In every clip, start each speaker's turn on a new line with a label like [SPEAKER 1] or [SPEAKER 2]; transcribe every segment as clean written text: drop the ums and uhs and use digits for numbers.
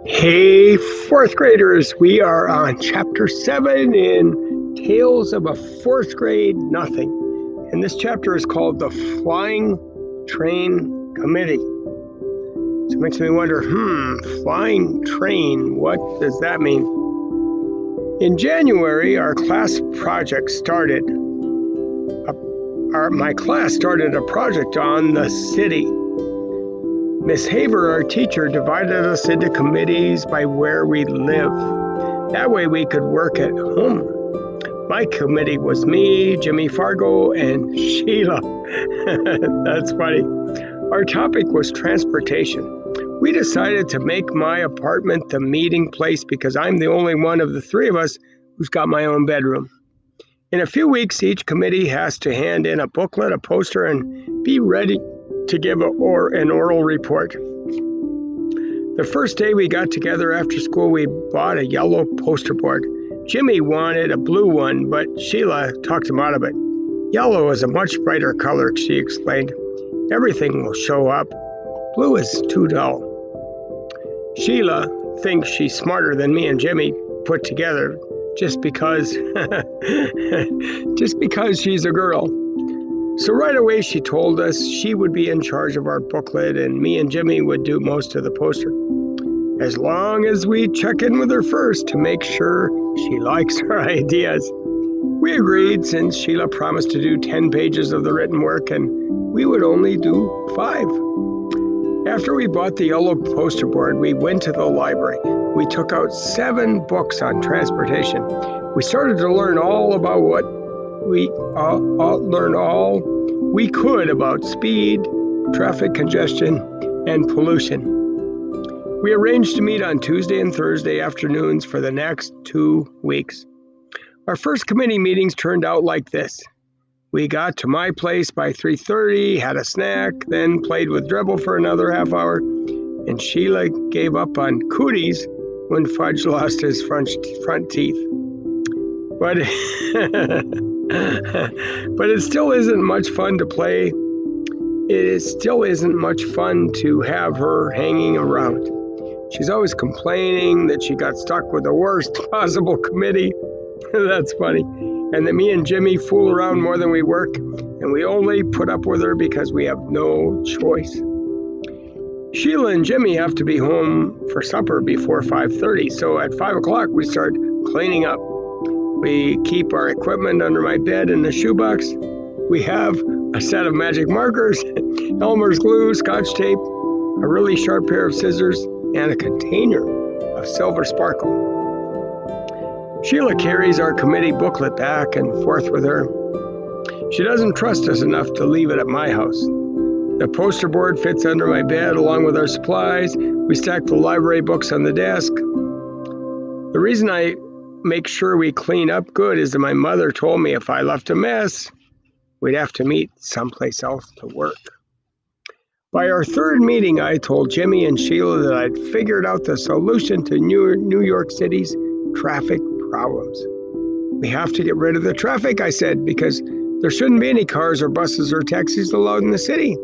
[SPEAKER 1] Hey, fourth graders, we are on chapter 7 in Tales of a Fourth Grade Nothing. And this chapter is called The Flying Train Committee. So it makes me wonder, flying train, what does that mean? In January, our class project started. My class started a project on the city. Miss Haver, our teacher, divided us into committees by where we live. That way we could work at home. My committee was me, Jimmy Fargo, and Sheila. That's funny. Our topic was transportation. We decided to make my apartment the meeting place because I'm the only one of the three of us who's got my own bedroom. In a few weeks, each committee has to hand in a booklet, a poster, and be ready to give an oral report. The first day we got together after school, we bought a yellow poster board. Jimmy wanted a blue one, but Sheila talked him out of it. Yellow is a much brighter color, she explained. Everything will show up. Blue is too dull. Sheila thinks she's smarter than me and Jimmy put together just because she's a girl. So right away she told us she would be in charge of our booklet and me and Jimmy would do most of the poster. As long as we check in with her first to make sure she likes our ideas. We agreed since Sheila promised to do 10 pages of the written work and we would only do 5. After we bought the yellow poster board, we went to the library. We took out 7 books on transportation. We started to learn all about we could about speed, traffic congestion, and pollution. We arranged to meet on Tuesday and Thursday afternoons for the next 2 weeks. Our first committee meetings turned out like this. We got to my place by 3:30, had a snack, then played with Dribble for another half hour, and Sheila gave up on cooties when Fudge lost his front teeth. But but it still isn't much fun to play. It still isn't much fun to have her hanging around. She's always complaining that she got stuck with the worst possible committee. That's funny. And that me and Jimmy fool around more than we work, and we only put up with her because we have no choice. Sheila and Jimmy have to be home for supper before 5:30, so at 5 o'clock we start cleaning up. We keep our equipment under my bed in the shoebox. We have a set of magic markers, Elmer's glue, Scotch tape, a really sharp pair of scissors, and a container of silver sparkle. Sheila carries our committee booklet back and forth with her. She doesn't trust us enough to leave it at my house. The poster board fits under my bed along with our supplies. We stack the library books on the desk. The reason I make sure we clean up good is that my mother told me if I left a mess, we'd have to meet someplace else to work. By our third meeting, I told Jimmy and Sheila that I'd figured out the solution to New York City's traffic problems. We have to get rid of the traffic, I said, because there shouldn't be any cars or buses or taxis allowed in the city.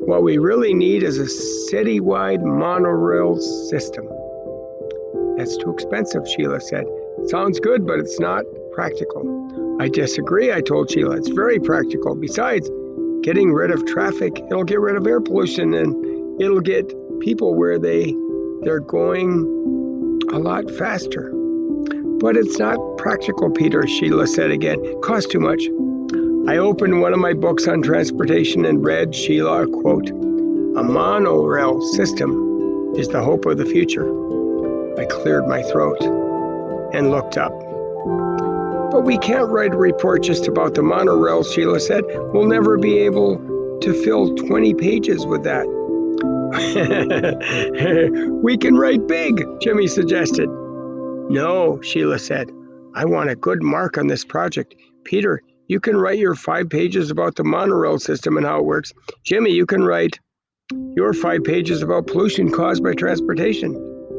[SPEAKER 1] What we really need is a citywide monorail system. That's too expensive, Sheila said. It sounds good, but it's not practical. I disagree, I told Sheila. It's very practical. Besides, getting rid of traffic, it'll get rid of air pollution and it'll get people where they're going a lot faster. But it's not practical, Peter, Sheila said again. It costs too much. I opened one of my books on transportation and read Sheila a quote. A monorail system is the hope of the future. I cleared my throat and looked up. But we can't write a report just about the monorail, Sheila said. We'll never be able to fill 20 pages with that. We can write big, Jimmy suggested. No, Sheila said. I want a good mark on this project. Peter, you can write your 5 pages about the monorail system and how it works. Jimmy, you can write your 5 pages about pollution caused by transportation.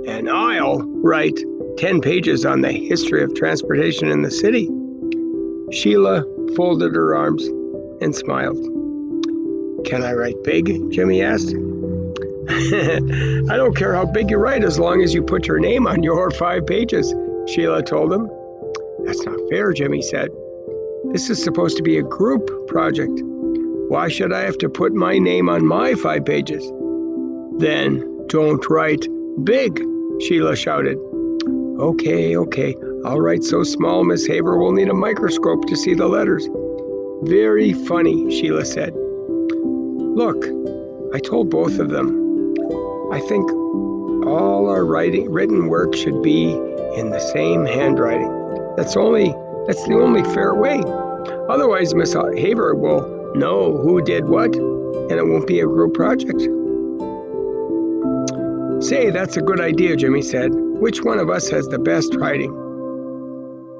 [SPEAKER 1] And I'll write 10 pages on the history of transportation in the city. Sheila folded her arms and smiled. Can I write big? Jimmy asked. I don't care how big you write as long as you put your name on your 5 pages, Sheila told him. That's not fair, Jimmy said. This is supposed to be a group project. Why should I have to put my name on my 5 pages? Then don't write big, Sheila shouted. Okay, I'll write so small Miss Haber will need a microscope to see the letters. Very funny, Sheila said. Look, I told both of them. I think all our written work should be in the same handwriting. That's the only fair way. Otherwise, Miss Haber will know who did what, and it won't be a group project. Say, that's a good idea, Jimmy said. Which one of us has the best writing?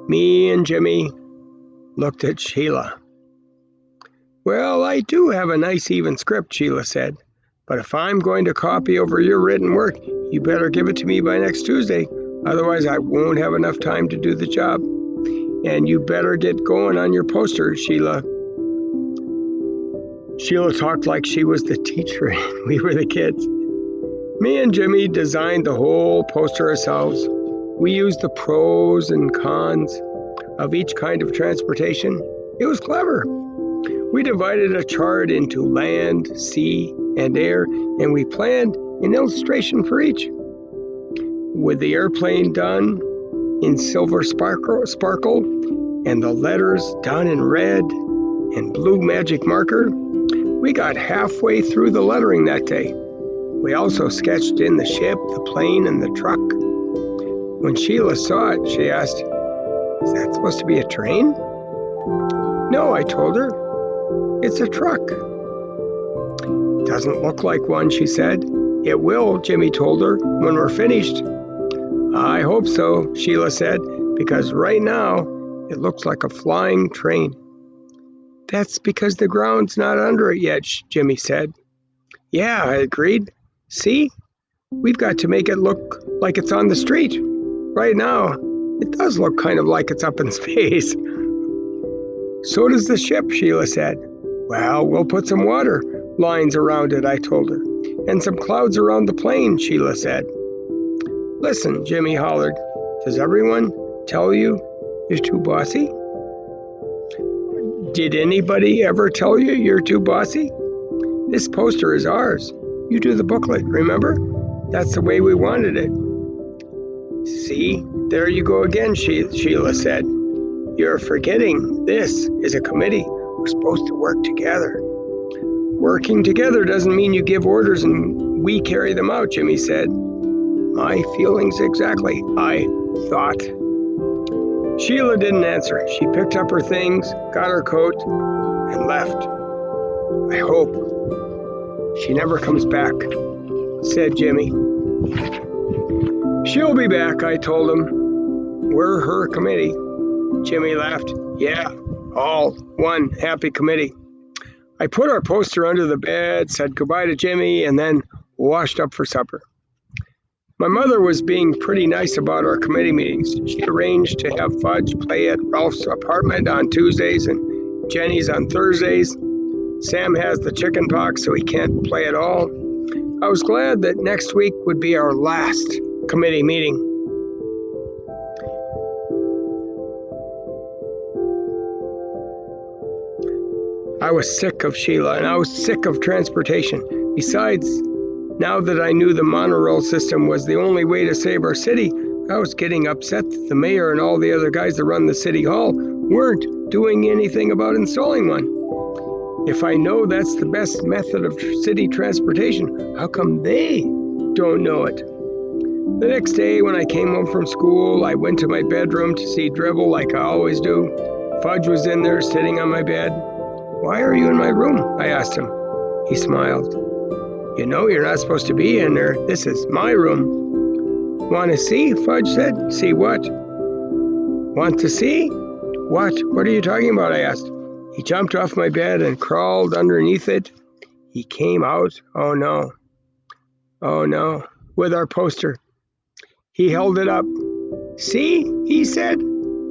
[SPEAKER 1] Me and Jimmy looked at Sheila. Well, I do have a nice even script, Sheila said. But if I'm going to copy over your written work, you better give it to me by next Tuesday. Otherwise, I won't have enough time to do the job. And you better get going on your poster, Sheila. Sheila talked like she was the teacher and we were the kids. Me and Jimmy designed the whole poster ourselves. We used the pros and cons of each kind of transportation. It was clever. We divided a chart into land, sea, and air, and we planned an illustration for each. With the airplane done in silver sparkle and the letters done in red and blue magic marker, we got halfway through the lettering that day. We also sketched in the ship, the plane, and the truck. When Sheila saw it, she asked, "Is that supposed to be a train?" "No," I told her. "It's a truck." "Doesn't look like one," she said. "It will," Jimmy told her, "when we're finished." "I hope so," Sheila said, "because right now it looks like a flying train." "That's because the ground's not under it yet," Jimmy said. "Yeah," I agreed. "See? We've got to make it look like it's on the street. Right now, it does look kind of like it's up in space." "So does the ship," Sheila said. "Well, we'll put some water lines around it," I told her. "And some clouds around the plane," Sheila said. "Listen," Jimmy hollered. "Does everyone tell you you're too bossy?" "Did anybody ever tell you you're too bossy? This poster is ours. You do the booklet, remember? That's the way we wanted it." "See, there you go again," Sheila said. "You're forgetting this is a committee. We're supposed to work together." "Working together doesn't mean you give orders and we carry them out," Jimmy said. "My feelings exactly, I thought." Sheila didn't answer. She picked up her things, got her coat, and left. "I hope she never comes back," said Jimmy. "She'll be back," I told him. "We're her committee." Jimmy laughed. "Yeah, all one happy committee." I put our poster under the bed, said goodbye to Jimmy, and then washed up for supper. My mother was being pretty nice about our committee meetings. She arranged to have Fudge play at Ralph's apartment on Tuesdays and Jenny's on Thursdays. Sam has the chicken pox, so he can't play at all. I was glad that next week would be our last committee meeting. I was sick of Sheila, and I was sick of transportation. Besides, now that I knew the monorail system was the only way to save our city, I was getting upset that the mayor and all the other guys that run the city hall weren't doing anything about installing one. If I know that's the best method of city transportation, how come they don't know it? The next day when I came home from school, I went to my bedroom to see Dribble like I always do. Fudge was in there sitting on my bed. "Why are you in my room?" I asked him. He smiled. "You know you're not supposed to be in there. This is my room." "Want to see?" Fudge said. "See what?" "Want to see?" "What? What are you talking about?" I asked. He jumped off my bed and crawled underneath it. He came out, oh no, with our poster. He held it up. See, he said,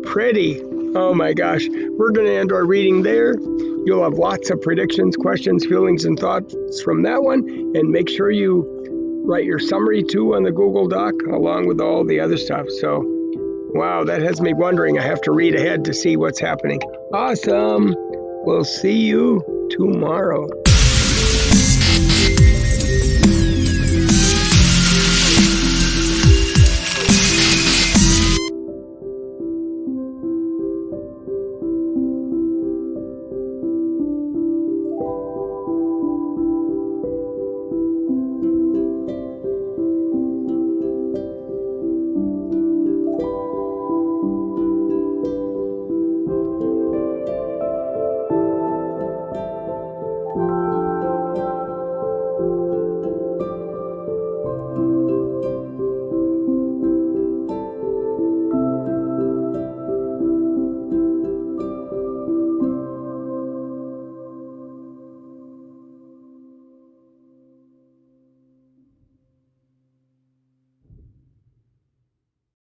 [SPEAKER 1] pretty. Oh my gosh, we're going to end our reading there. You'll have lots of predictions, questions, feelings, and thoughts from that one. And make sure you write your summary too on the Google Doc along with all the other stuff. So, wow, that has me wondering. I have to read ahead to see what's happening. Awesome. We'll see you tomorrow.